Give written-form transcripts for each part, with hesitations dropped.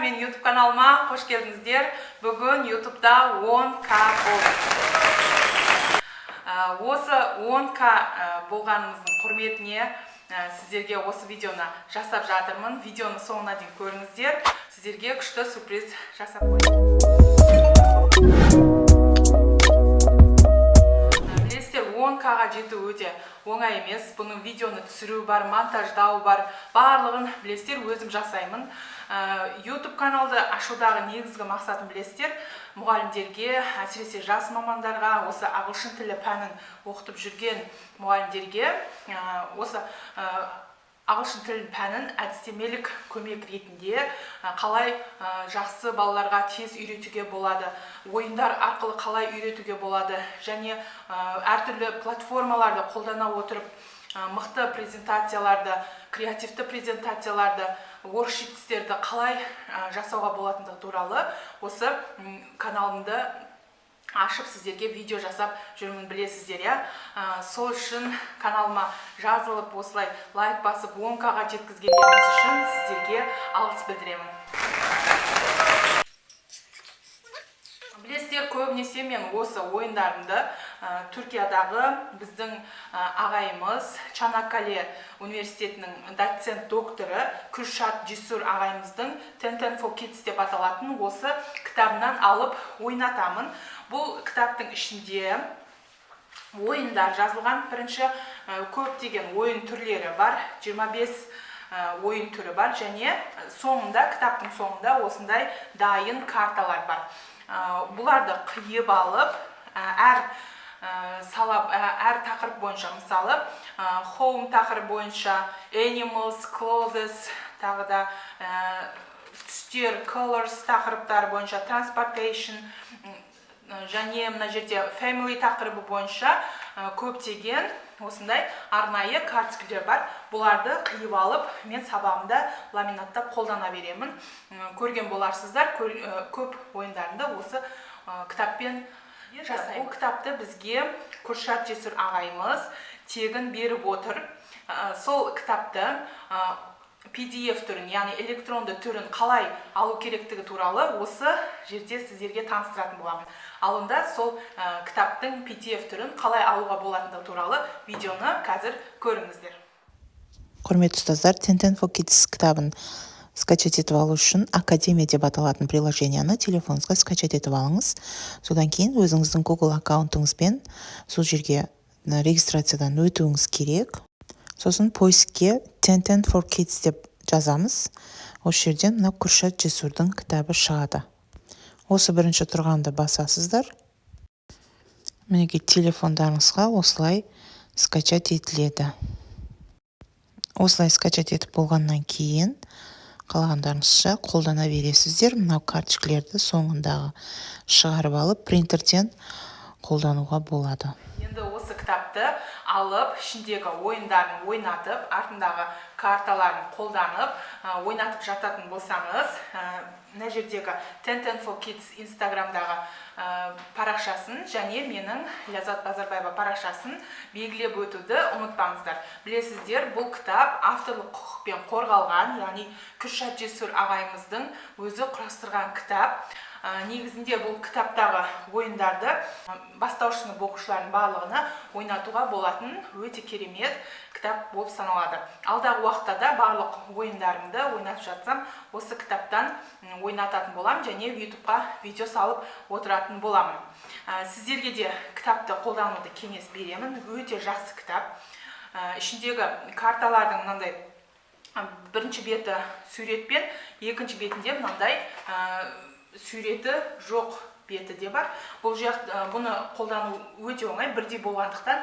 мен YouTube каналыма қош келдіңіздер. Бүгін YouTube'да 10K болды. Осы 10K болғанымыздың құрметіне сіздерге осы видеоны жасап жатырмын. Видеоны соңына дейін көріңіздер. Сіздерге күшті сюрприз жасап қойдым. Білесіздер, 10K-ға жету өте оңай емес. Бұның видеоны түсіру бар, монтаждау бар. Барлығын білесіздер, өзім жасаймын. YouTube каналды ашудағы негізгі мақсатым білесіздер, мұғалімдерге, әсіресе жас мамандарға, осы ағылшын тілі пәнін оқытып жүрген мұғалімдерге осы ағылшын тілі пәнін әдістемелік көмек ретінде қалай жақсы балаларға тез үйретуге болады, ойындар арқылы қалай үйретуге болады, және әртүрлі платформаларды қолдана отырып мықты презентацияларды, креативті презентацияларды, worksheetsтерді қалай жасауға болатындығы туралы осы каналымды ашып сіздерге видео жасап жүрмін, білесіздер, иә. Сол үшін каналыма жазылып, осылай лайк басып 10K-ға жеткізгеніңіз үшін сіздерге алғыс білдіремін. Білесіздер, көбінесе мен осы ойындарымды Түркиядағы біздің ағайымыз, Чанаккале университетінің доцент докторы Күршат Жесур ағайымыздың 10 for Kids деп аталатын осы кітабынан алып ойнатамын. Бұл кітаптың ішінде ойындар жазылған. Бірінші көптеген ойын түрлері бар, 25 ойын түрі бар, және соңында, кітаптың соңында осындай дайын карталар бар. Бұларды қиып алып, әр тақырып бойынша, мысалы, home тақырып бойынша, animals, clothes, тағы да түстер, colors тақырыптар бойынша, transportation, және мына жерде family тақырыбы бойынша көптеген осындай арнайы карточкалар бар. Бұларды қиып алып, мен сабағымда ламинаттап қолдана беремін. Көрген боларсыздар, көп ойындарында осы кітаппен жасаймын. Бұл кітапты бізге Күршат Жесур ағайымыз тегін беріп отыр. Сол кітапты PDF түрін, яғни электронды түрін қалай алу керектігі туралы осы жерде сіздерге таныстыратын боламын. Алында сол кітаптың PDF түрін қалай алуға болатындығы туралы видеоны қазір көріңіздер. Құрметті ұстаздар, 10 for Kids кітабын скачать етіп алу үшін Академия деп аталатын приложенияны телефоныңызға скачать етіп алыңыз. Содан кейін өзіңіздің Google аккаунтыңызбен сол жерге регистрациядан өтуіңіз керек. Сосын поискке 10 for Kids деп жазамыз. Осы жерден мына Күршат Жесурдың кітабы шығады. Осы бірінші тұрғанда басасыздар. Мінекей телефондарыңызға осылай скачать етіледі. Осылай скачать етіп болғаннан кейін қалағандарыңызша қолдана бересіздер. Мынау карточкалерді соңындағы шығарып алып, принтерден қолдануға болады. Енді осы кітапты алып, ішіндегі ойындарын ойнатып, артындағы карталарын қолданып, ойнатып жататын болсаңыз, мына жердегі 10 for Kids инстаграмдағы парақшасын және менің Ляззат Базарбаева парақшасын белгілеп өтуді ұмытпаңыздар. Білесіздер, бұл кітап авторлық құқықпен қорғалған, яғни Күршат Жесур ағайымыздың өзі құрастырған кітап. Негізінде бұл кітаптағы ойындарды бастауыш сынып оқушылардың барлығына ойнатуға болатын өте керемет кітап болып саналады. Алдағы уақытта да барлық ойындарымды ойнатып жатсам, осы кітаптан ойнататын болам, және YouTube-ға видео салып отыратын боламын. Сіздерге де кітапты қолдануды кеңес беремін. Өте жақсы кітап. Ішіндегі карталардың мынандай бірінші беті суретпен, екінші бетінде мынандай суреті жоқ беті де бар. Бұны қолдану өте оңай, бірдей болғандықтан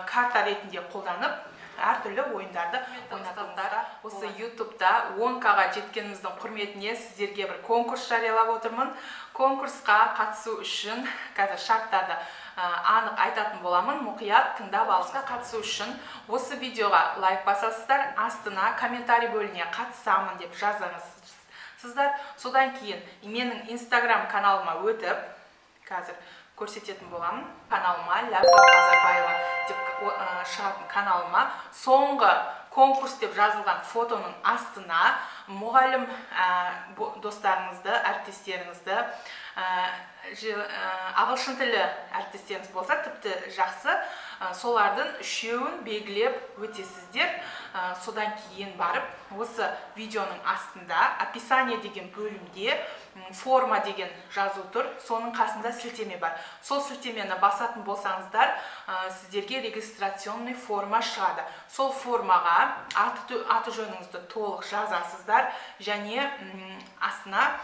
карта ретінде қолданып, әртүрлі ойындарды ойнатыңыздар. Осы YouTube-да 10K-ға жеткеніміздің құрметіне сіздерге бір конкурс жариялап отырмын. Конкурсқа қатысу үшін қазір шарттарды анық айтатын боламын, мұқият тыңдап алыңыздар. Қатысу үшін осы видеоға лайк басасыздар, астына комментарий бөліне қатысамын деп жазыңыз. Содан кейін менің инстаграм каналыма өтіп, қазір көрсететін боламын. Каналыма Ляззат Базарбаева деп шығатын каналыма соңғы конкурс деп жазылған фотоның астына мұғалім достарыңызды, әріптестеріңізді, ағылшын тілі әріптестеріңіз болса, тіпті жақсы, солардың үшеуін белгілеп өтесіздер. Содан кейін барып, осы видеоның астында описание деген бөлімде форма деген жазу тұр, соның қасында сілтеме бар. Сол сілтемені басатын болсаңыздар, сіздерге регистрационный форма шығады. Сол формаға аты жөніңізді толық жазасыздар, және астына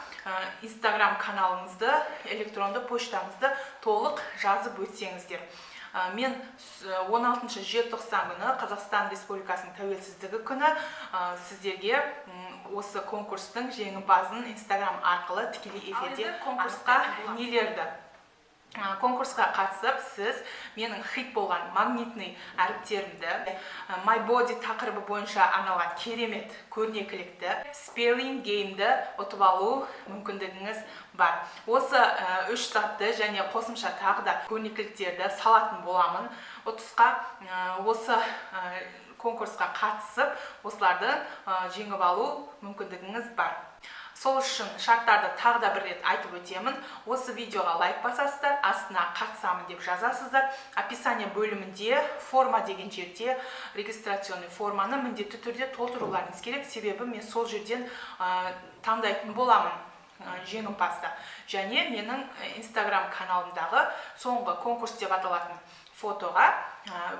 Instagram каналыңызды, электронды поштаңызды толық жазып өтсеңіздер. Мен 16 желтоқсан күні, Қазақстан Республикасының тәуелсіздігі күні, сіздерге осы конкурстың жеңімпазын Instagram арқылы тікелей эфирде конкурсқа нелерді. Конкурсқа қатысып, сіз менің хит болған магнитный әріптерімді, My Body тақырыбы бойынша арналған керемет көрнекілікті spelling геймді ұтып алу мүмкіндігіңіз бар. Осы 3 сатты және қосымша тағы да көрнекіліктерді салатын боламын. Ұтысқа осы конкурсқа қатысып, осыларды жеңіп алу мүмкіндігіңіз бар. Сол үшін шарттарды тағы да бір рет айтып өтемін. Осы видеоға лайк басасыздар, астына қатысамын деп жазасыздар. Описание бөлімінде форма деген жерде регистрационный форманы міндетті түрде толтыруларыңыз керек. Себебі мен сол жерден таңдайтын боламын жеңімпазды. Және менің Instagram каналымдағы соңғы конкурс деп аталатын фотоға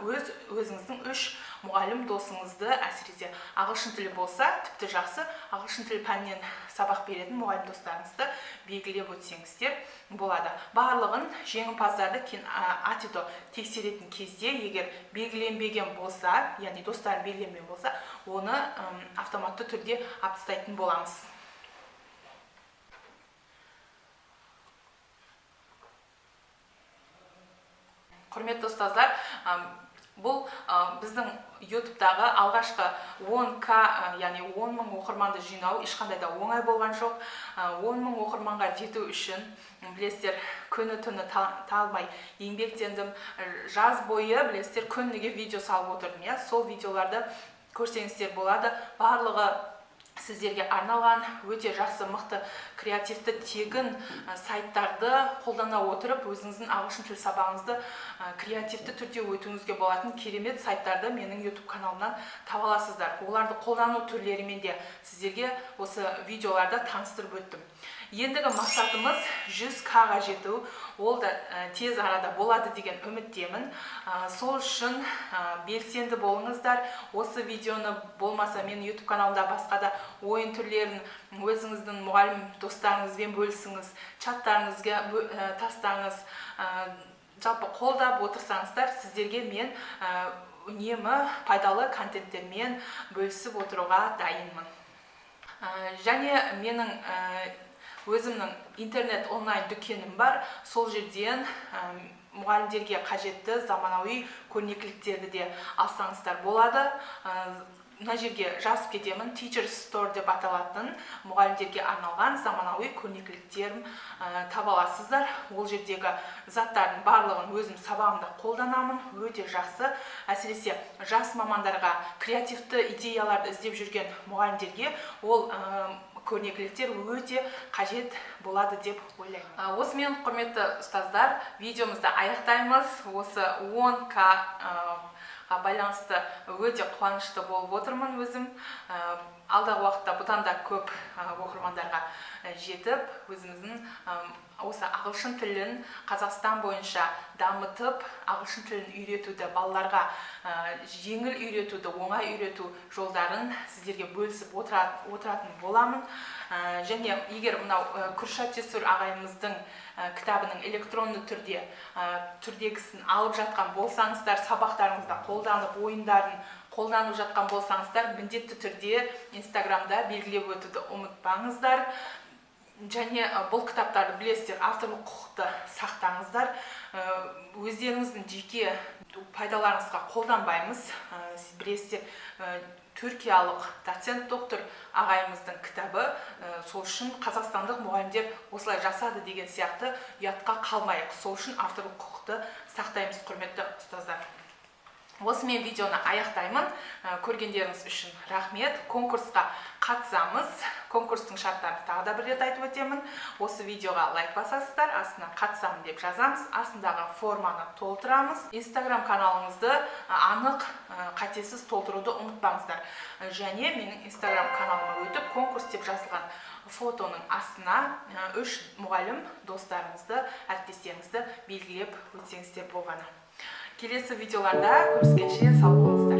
өзіңіздің 3 мұғалім досыңызды, әсіресе ағылшын тілі болса, тіпті жақсы ағылшын тілі пәнінен сабақ беретін мұғалім достарыңызды белгілеп өтсеңіздер болады. Барлығын жеңімпаздарды атито тексеретін кезде, егер белгіленбеген болса, яғни достар белгіленбеген болса, оны автоматты түрде алып тастайтын боламыз. Құрметті ұстаздар, бұл біздің YouTube-дағы алғашқы 10K, яғни 10 мың оқырманды жинау ешқандай да оңай болған жоқ. 10 мың оқырманға жету үшін, білесіздер, күні түні талмай еңбектендім. Жаз бойы, білесіздер, күніге видео салып отырдым. Сол видеоларды көрсеңіздер болады. Барлығы сіздерге арналған өте жақсы, мықты, креативті, тегін сайттарды қолдана отырып, өзіңіздің ағылшын тілі сабағыңызды креативті түрде өтуіңізге болатын керемет сайттарды менің YouTube каналымнан таба аласыздар. Оларды қолдану түрлерімен де сіздерге осы видеоларда таныстырып өттім. Ендігі мақсатымыз 100K-ға жету, ол да тез арада болады деген үміттемін. Сол үшін белсенді болыңыздар. Осы видеоны болмаса мен YouTube каналымда басқа да ойын түрлерін өзіңіздің мұғалім достарыңызбен бөлісіңіз, чаттарыңызға тастаңыз, жалпы қолдап отырсаңыздар, сіздерге мен үнемі пайдалы контенттермен бөлісіп отыруға дайынмын. Және менің өзімнің интернет онлайн дүкенім бар. Сол жерден мұғалімдерге қажетті заманауи көрнекіліктерді де алсаңыздар болады. Мына жерге жазып кетемін, Teacher Store деп аталатын мұғалімдерге арналған заманауи көрнекіліктерін таба аласыздар. Ол жердегі заттардың барлығын өзім сабағымда қолданамын, өте жақсы. Әсіресе жас мамандарға креативті идеяларды іздеп жүрген мұғалімдерге ол көрнекіліктер өте қажет болады деп ойлаймын. Осымен, құрметті ұстаздар, видеомызды аяқтаймыз. Осы 10K байланысты өте қуанышты болып отырмын өзім. Алдағы уақытта бұдан да көп оқырмандарға жетіп, өзіміздің осы ағылшын тілін Қазақстан бойынша дамытып, ағылшын тілін үйретуді, балаларға жеңіл үйретуді, оңай үйрету жолдарын сіздерге бөлісіп отыратын боламын. Және егер мынау Күршат Жесур ағайымыздың кітабының электронды түрдегісін алып жатқан болсаңыздар, сабақтарыңызда қолданып, ойындарын қолданып жатқан болсаңыздар, міндетті түрде Инстаграмда белгілеп өтуді ұмытпаңыздар. Және бұл кітаптарды білесіздер, авторлық құқықты сақтаңыздар. Өздеріңіздің жеке пайдаларыңызға қолданбаймыз. Білесіздер, түркиялық доцент доктор ағайымыздың кітабы, сол үшін қазақстандық мұғалімдер осылай жасады деген сияқты ұятқа қалмайық. Сол үшін авторлық құқықты сақтаймыз, құрметті ұстаздар. Осымен видеоны аяқтаймын. Көргендеріңіз үшін рахмет. Конкурсқа қатысамыз. Конкурстың шарттарын тағы да бір рет айтып өтемін. Осы видеоға лайк басасыздар, астына қатысамын деп жазамыз. Астындағы форманы толтырамыз. Инстаграм каналыңызды анық, қатесіз толтыруды ұмытпаңыздар. Және менің Инстаграм каналыма өтіп, конкурс деп жазылған фотоның астына 3 мұғалім достарыңызды, әріптестеріңізді белгілеп өтсеңіздер болғаны. Келесі видеоларда көріскенше сау болыңыздар.